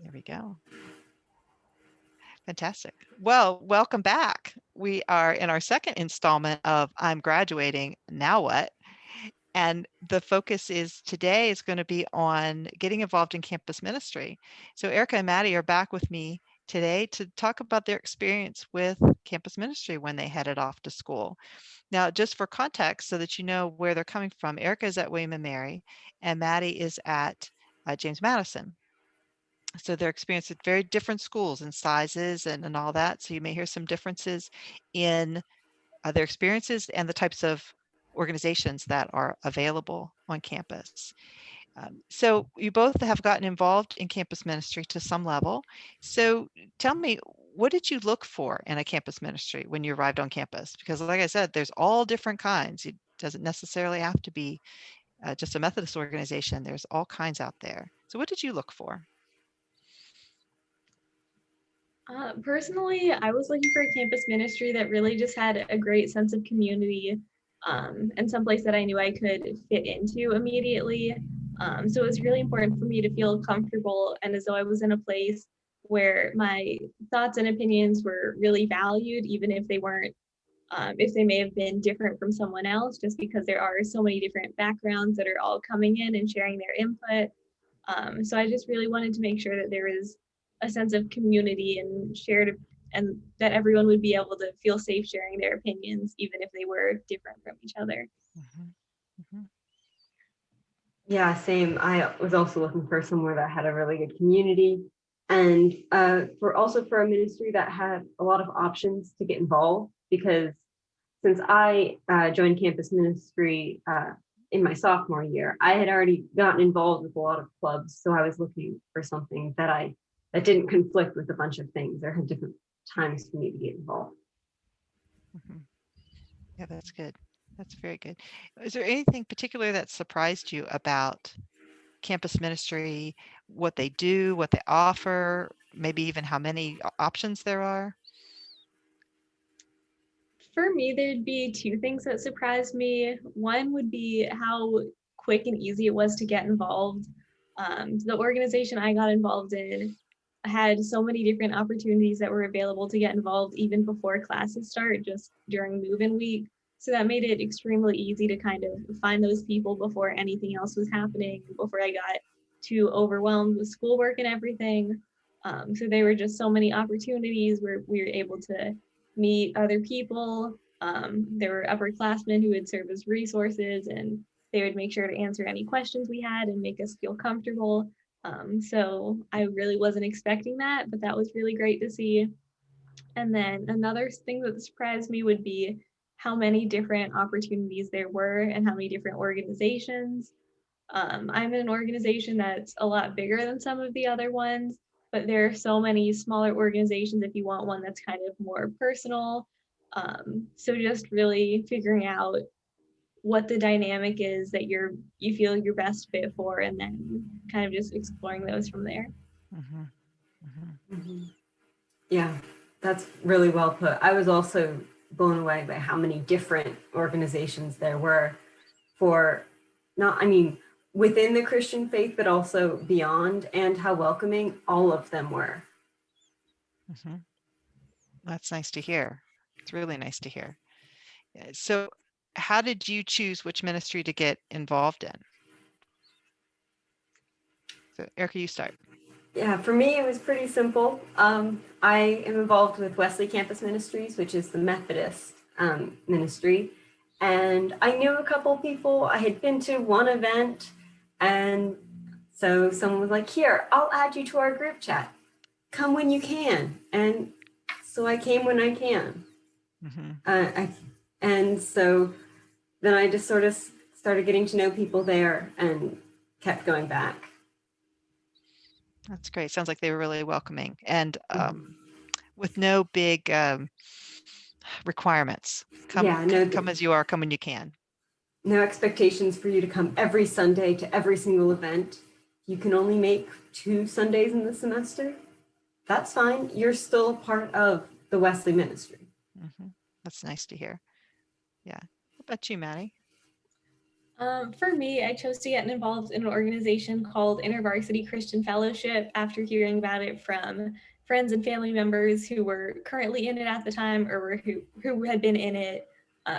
There we go. Fantastic. Well, welcome back. We are in our second installment of I'm Graduating, Now What? And the focus is today is going to be on getting involved in campus ministry. So Erica and Maddie are back with me today to talk about their experience with campus ministry when they headed off to school. Now, just for context, so that you know where they're coming from, Erica is at William and Mary, and Maddie is at James Madison. So their experience at very different schools and sizes and all that. So you may hear some differences in their experiences and the types of organizations that are available on campus. So you both have gotten involved in campus ministry to some level. So tell me, what did you look for in a campus ministry when you arrived on campus? Because like I said, there's all different kinds. It doesn't necessarily have to be just a Methodist organization. There's all kinds out there. So what did you look for? Personally, I was looking for a campus ministry that really just had a great sense of community, and someplace that I knew I could fit into immediately. So it was really important for me to feel comfortable and as though I was in a place where my thoughts and opinions were really valued, even if they weren't, if they may have been different from someone else, just because there are so many different backgrounds that are all coming in and sharing their input. So I just really wanted to make sure that there was a sense of community and shared, and that everyone would be able to feel safe sharing their opinions, even if they were different from each other. Mhm, mhm. Yeah, same. I was also looking for somewhere that had a really good community, and for a ministry that had a lot of options to get involved. Because since I joined campus ministry in my sophomore year, I had already gotten involved with a lot of clubs. So I was looking for something that didn't conflict with a bunch of things or had different times for me to get involved. Mhm. Yeah, that's good. That's very good. Is there anything particular that surprised you about campus ministry, what they do, what they offer, maybe even how many options there are? For me, there'd be two things that surprised me. One would be how quick and easy it was to get involved. The organization I got involved in had so many different opportunities that were available to get involved even before classes start, just during move-in week. So that made it extremely easy to kind of find those people before anything else was happening, before I got too overwhelmed with schoolwork and everything. So there were just so many opportunities where we were able to meet other people. There were upperclassmen who would serve as resources, and they would make sure to answer any questions we had and make us feel comfortable. So I really wasn't expecting that, but that was really great to see. And then another thing that surprised me would be how many different opportunities there were and how many different organizations. I'm in an organization that's a lot bigger than some of the other ones, but there are so many smaller organizations if you want one that's kind of more personal. So just really figuring out what the dynamic is that you feel your best fit for, and then kind of just exploring those from there. Mhm, mhm. Mhm. Yeah, that's really well put. I was also blown away by how many different organizations there were for not, I mean, within the Christian faith, but also beyond, and how welcoming all of them were. Mhm. That's nice to hear. It's really nice to hear. So how did you choose which ministry to get involved in? So Erica, you start. Yeah, for me, it was pretty simple. I am involved with Wesley Campus Ministries, which is the Methodist ministry. And I knew a couple people. I had been to one event. And so someone was like, "Here, I'll add you to our group chat. Come when you can." And so I came when I can. Mhm. I, and so then I just sort of started getting to know people there and kept going back. That's great. Sounds like they were really welcoming and Mhm. with no big requirements. Yeah, no, Come as you are, come when you can. no expectations for you to come every Sunday to every single event. You can only make 2 Sundays in the semester. That's fine. You're still a part of the Wesley ministry. Mhm. That's nice to hear. Yeah. What about you, Maddie? For me, I chose to get involved in an organization called InterVarsity Christian Fellowship after hearing about it from friends and family members who were currently in it at the time or who had been in it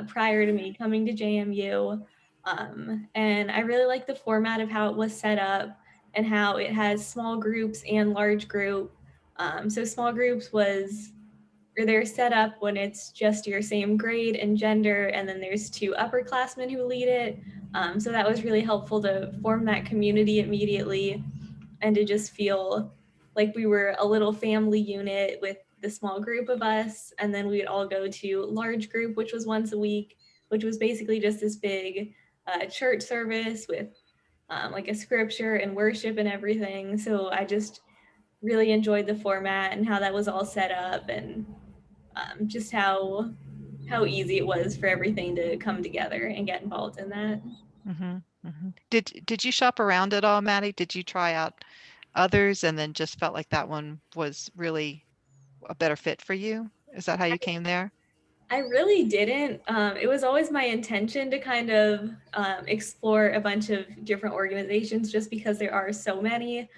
prior to me coming to JMU. And I really like the format of how it was set up and how it has small groups and large group. So small groups was or they're set up when it's just your same grade and gender, and then there's two upperclassmen who lead it. So that was really helpful to form that community immediately and to just feel like we were a little family unit with the small group of us. And then we would all go to large group, which was once a week, which was basically just this big church service with like a scripture and worship and everything. So I just really enjoyed the format and how that was all set up and just how easy it was for everything to come together and get involved in that. Hmm. Hmm. Did you shop around at all, Maddie? Did you try out others and then just felt like that one was really a better fit for you? Is that how you came there? I really didn't. It was always my intention to kind of explore a bunch of different organizations just because there are so many.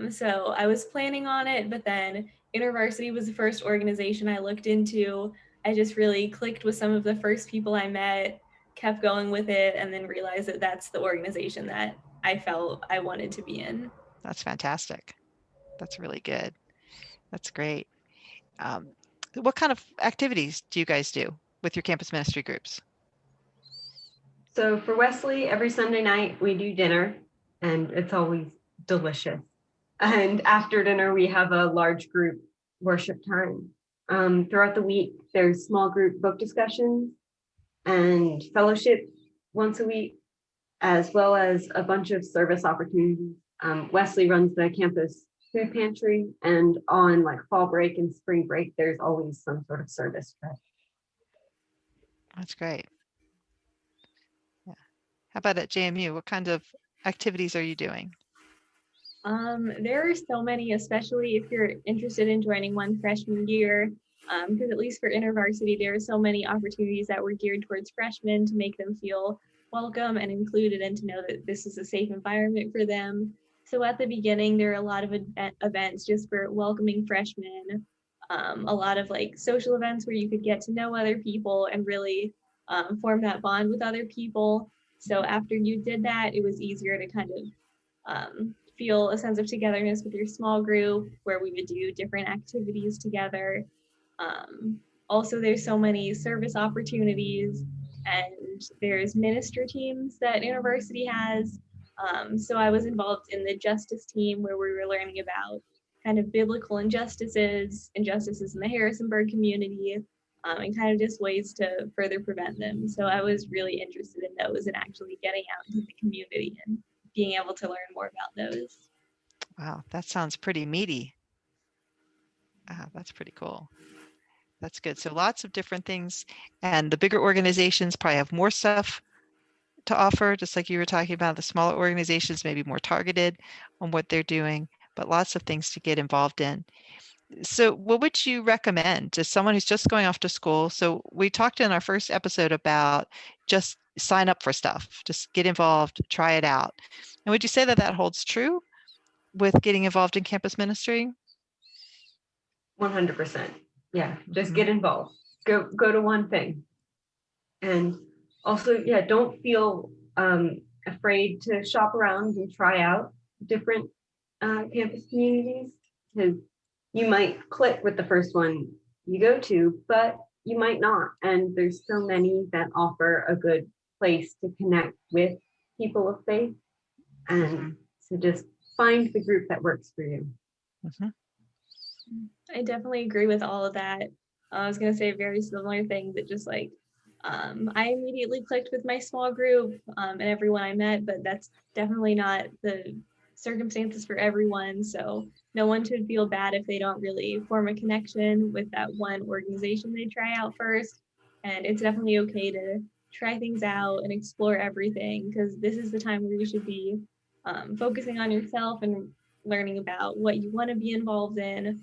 So I was planning on it, but then InterVarsity was the first organization I looked into. I just really clicked with some of the first people I met, kept going with it, and then realized that that's the organization that I felt I wanted to be in. That's fantastic. That's really good. That's great. Um, what kind of activities do you guys do with your campus ministry groups? So for Wesley, every Sunday night we do dinner, and it's always delicious. And after dinner, we have a large group worship time. Throughout the week, there's small group book discussions and fellowship once a week, as well as a bunch of service opportunities. Wesley runs the campus food pantry, and on like fall break and spring break, there's always some sort of service trip. That's great. Yeah. How about at JMU? What kind of activities are you doing? There are so many, especially if you're interested in joining one freshman year, because at least for InterVarsity, there are so many opportunities that were geared towards freshmen to make them feel welcome and included and to know that this is a safe environment for them. So at the beginning, there are a lot of events just for welcoming freshmen, a lot of like social events where you could get to know other people and really form that bond with other people. So after you did that, it was easier to kind of feel a sense of togetherness with your small group where we would do different activities together. Um, Also, there's so many service opportunities and there's minister teams that university has. So I was involved in the justice team where we were learning about kind of biblical injustices, injustices in the Harrisonburg community, and kind of just ways to further prevent them. So I was really interested in those and actually getting out into the community and being able to learn more about those. Wow, that sounds pretty meaty. That's pretty cool. That's good. So lots of different things. And the bigger organizations probably have more stuff to offer, just like you were talking about. The smaller organizations may be more targeted on what they're doing, but lots of things to get involved in. So what would you recommend to someone who's just going off to school? So we talked in our first episode about just sign up for stuff, just get involved, try it out. And would you say that that holds true with getting involved in campus ministry? 100%. Yeah, just Mhm. get involved. Go to one thing. And also, yeah, don't feel afraid to shop around and try out different campus communities, because you might click with the first one you go to, but you might not. And there's so many that offer a good place to connect with people of faith. And Mhm. so just find the group that works for you. Mhm. I definitely agree with all of that. I was going to say a very similar thing that just like I immediately clicked with my small group and everyone I met, but that's definitely not the circumstances for everyone. So no one should feel bad if they don't really form a connection with that one organization they try out first. And it's definitely okay to try things out and explore everything because this is the time where you should be focusing on yourself and learning about what you want to be involved in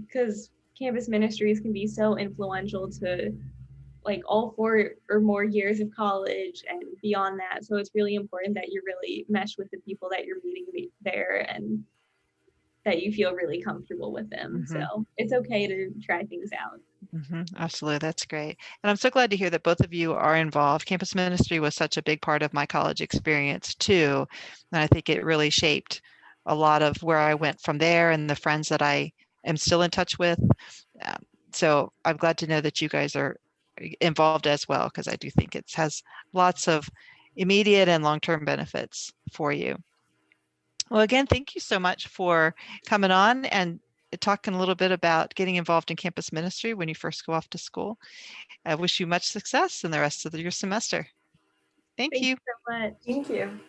because campus ministries can be so influential to like all 4 or more years of college and beyond that. So it's really important that you really mesh with the people that you're meeting there and that you feel really comfortable with them. Mhm. So it's okay to try things out. Absolutely. That's great. And I'm so glad to hear that both of you are involved. Campus ministry was such a big part of my college experience too. And I think it really shaped a lot of where I went from there and the friends that I am still in touch with. Um, so I'm glad to know that you guys are involved as well, because I do think it has lots of immediate and long-term benefits for you. Well, again, thank you so much for coming on and talking a little bit about getting involved in campus ministry when you first go off to school. I wish you much success in the rest of your semester. Thank Thank you. you so much. Thank you.